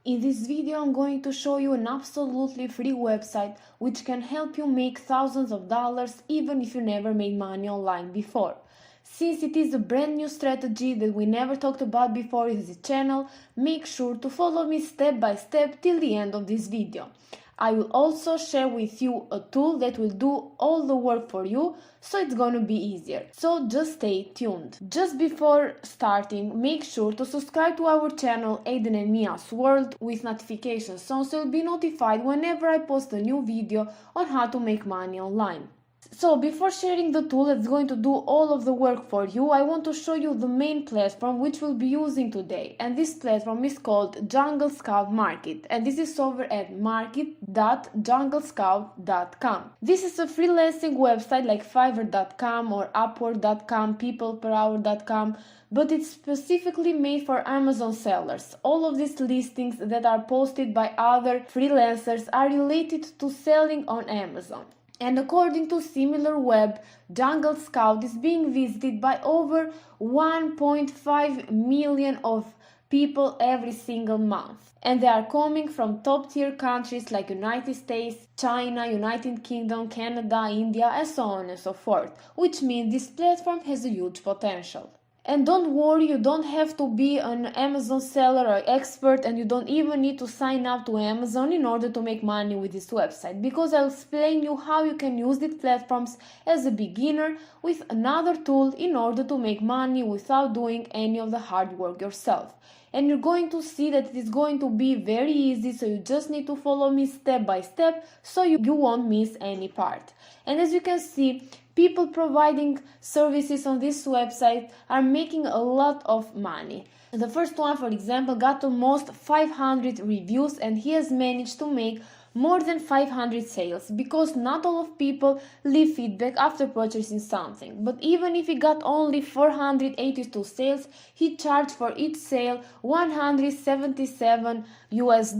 In this video I'm going to show you an absolutely free website which can help you make thousands of dollars even if you never made money online before. Since it is a brand new strategy that we never talked about before in this channel, make sure to follow me step by step till the end of this video. I will also share with you a tool that will do all the work for you, so it's gonna be easier. So just stay tuned. Just before starting, make sure to subscribe to our channel Aiden and Mia's World with notifications on, so you'll be notified whenever I post a new video on how to make money online. So before sharing the tool that's going to do all of the work for you, I want to show you the main platform which we'll be using today. And this platform is called Jungle Scout Market. And this is over at market.junglescout.com. This is a freelancing website like Fiverr.com or Upwork.com, peopleperhour.com, but it's specifically made for Amazon sellers. All of these listings that are posted by other freelancers are related to selling on Amazon. And according to SimilarWeb, Jungle Scout is being visited by over 1.5 million of people every single month. And they are coming from top tier countries like United States, China, United Kingdom, Canada, India, and so on and so forth, which means this platform has a huge potential. And don't worry, you don't have to be an Amazon seller or expert, and you don't even need to sign up to Amazon in order to make money with this website, because I'll explain you how you can use these platforms as a beginner with another tool in order to make money without doing any of the hard work yourself. And you're going to see that it is going to be very easy, so you just need to follow me step by step so you won't miss any part. And as you can see, people providing services on this website are making a lot of money. The first one, for example, got almost 500 reviews, and he has managed to make more than 500 sales, because not all of people leave feedback after purchasing something. But even if he got only 482 sales, he charged for each sale $177 US,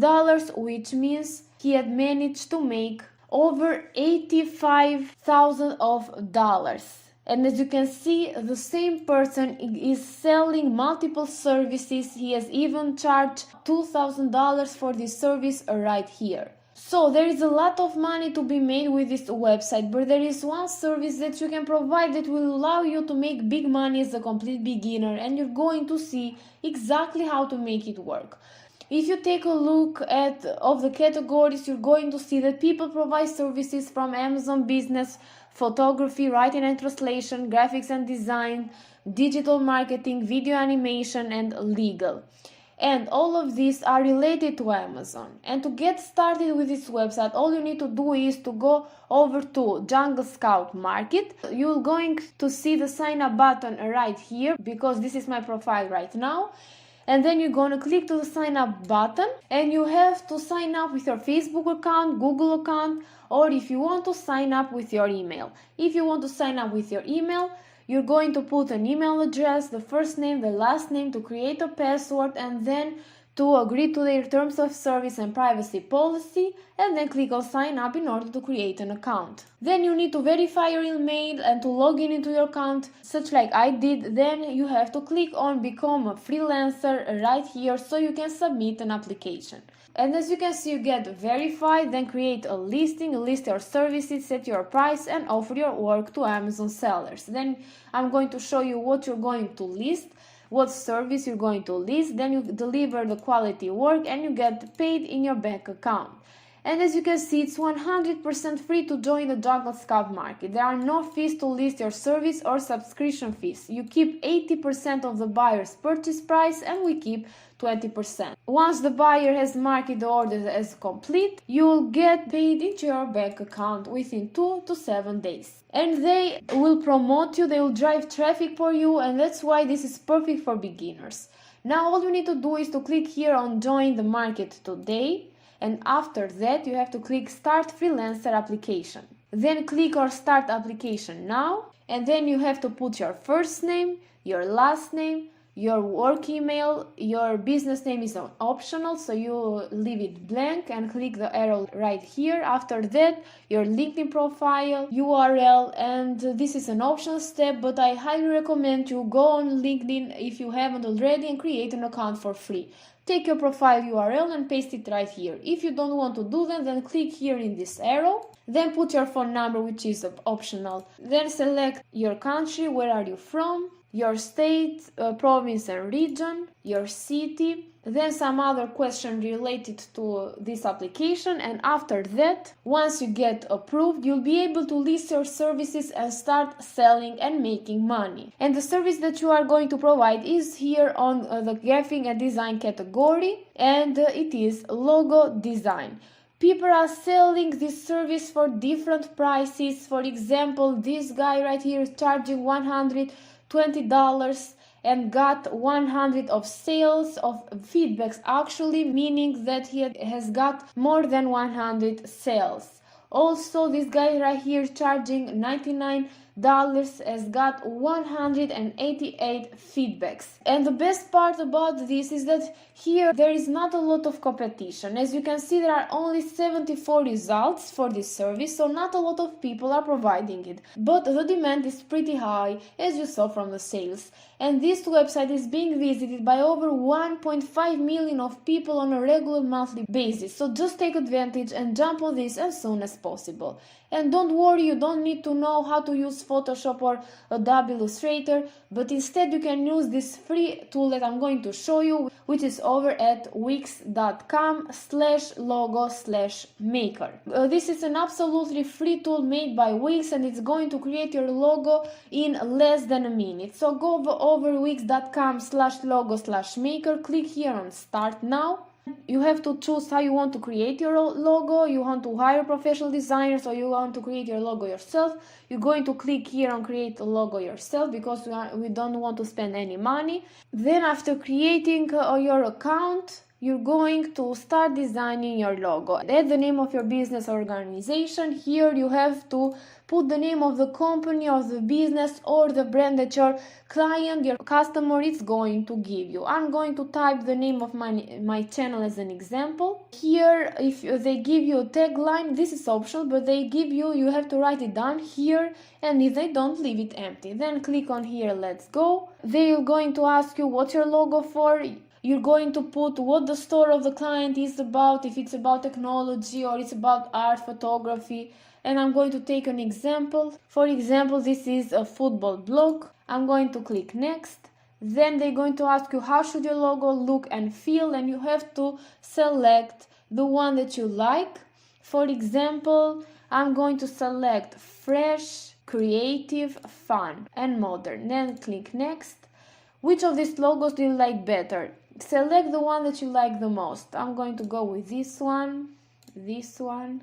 which means he had managed to make over $85,000. And as you can see, the same person is selling multiple services. He has even charged $2,000 for this service right here. So there is a lot of money to be made with this website, but there is one service that you can provide that will allow you to make big money as a complete beginner, and you're going to see exactly how to make it work. If you take a look at of the categories, you're going to see that people provide services from Amazon business, photography, writing and translation, graphics and design, digital marketing, video animation, and legal. And all of these are related to Amazon. And to get started with this website, all you need to do is to go over to Jungle Scout Market. You're going to see the sign up button right here, because this is my profile right now. And then you're going to click to the sign up button, and you have to sign up with your Facebook account, Google account, or if you want to sign up with your email. If you want to sign up with your email, you're going to put an email address, the first name, the last name, to create a password, and then to agree to their terms of service and privacy policy, and then click on sign up in order to create an account. Then you need to verify your email and to log in into your account, such like I did. Then you have to click on become a freelancer right here so you can submit an application. And as you can see, you get verified, then create a listing, list your services, set your price, and offer your work to Amazon sellers. Then I'm going to show you what you're going to list, what service you're going to list, then you deliver the quality work, and you get paid in your bank account. And as you can see, it's 100% free to join the Jungle Scout Market. There are no fees to list your service or subscription fees. You keep 80% of the buyer's purchase price, and we keep 20%. Once the buyer has marked the order as complete, you will get paid into your bank account within 2 to 7 days. And they will promote you, they will drive traffic for you, and that's why this is perfect for beginners. Now all you need to do is to click here on Join the Market Today. And after that, you have to click Start Freelancer Application. Then click on Start Application Now. And then you have to put your first name, your last name, your work email. Your business name is optional, so you leave it blank and click the arrow right here. After that, your LinkedIn profile, URL, and this is an optional step, but I highly recommend you go on LinkedIn if you haven't already and create an account for free. take your profile URL and paste it right here. If you don't want to do that, then click here in this arrow. Then put your phone number, which is optional. Then select your country, where are you from, your state, province and region, your city, then some other question related to this application, and after that, once you get approved, you'll be able to list your services and start selling and making money. And the service that you are going to provide is here on the graphic and design category, and it is logo design. People are selling this service for different prices. For example, this guy right here is charging $120 and got 100 of sales of feedbacks, actually, meaning that he has got more than 100 sales. Also, this guy right here charging $99 has got 188 feedbacks. And the best part about this is that here there is not a lot of competition. As you can see, there are only 74 results for this service, so not a lot of people are providing it. But the demand is pretty high, as you saw from the sales. And this website is being visited by over 1.5 million of people on a regular monthly basis. So just take advantage and jump on this as soon as possible. And don't worry, you don't need to know how to use Photoshop or Adobe Illustrator, but instead you can use this free tool that I'm going to show you, which is over at wix.com/logo/maker. This is an absolutely free tool made by Wix, and it's going to create your logo in less than a minute. So go over wix.com/logo/maker, click here on Start Now. You have to choose how you want to create your logo. You want to hire professional designers, or you want to create your logo yourself. You're going to click here on create a logo yourself because we don't want to spend any money. Then after creating your account, you're going to start designing your logo. Add the name of your business organization. Here you have to put the name of the company, of the business, or the brand that your client, your customer is going to give you. I'm going to type the name of my channel as an example. Here, if they give you a tagline, this is optional, but they give you, you have to write it down here, and if they don't, leave it empty. Then click on here, let's go. They are going to ask you what's your logo for. You're going to put what the store of the client is about, if it's about technology or it's about art, photography. And I'm going to take an example. For example, this is a football blog. I'm going to click next. Then they're going to ask you how should your logo look and feel, and you have to select the one that you like. For example, I'm going to select fresh, creative, fun, and modern. Then click next. Which of these logos do you like better? Select the one that you like the most. I'm going to go with this one.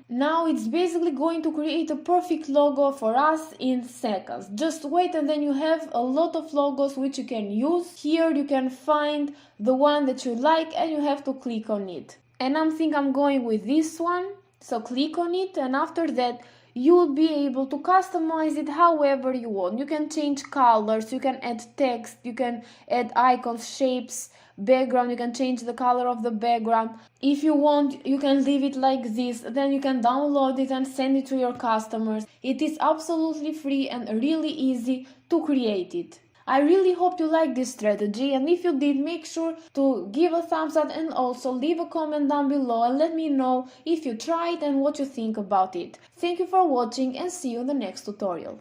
Now it's basically going to create a perfect logo for us in seconds. Just wait, and then you have a lot of logos which you can use. Here you can find the one that you like, and you have to click on it. And I'm going with this one. So click on it, and after that you'll be able to customize it however you want. You can change colors, you can add text, you can add icons, shapes, background, you can change the color of the background. If you want, you can leave it like this, then you can download it and send it to your customers. It is absolutely free and really easy to create it. I really hope you like this strategy, and if you did, make sure to give a thumbs up and also leave a comment down below and let me know if you tried and what you think about it. Thank you for watching, and see you in the next tutorial.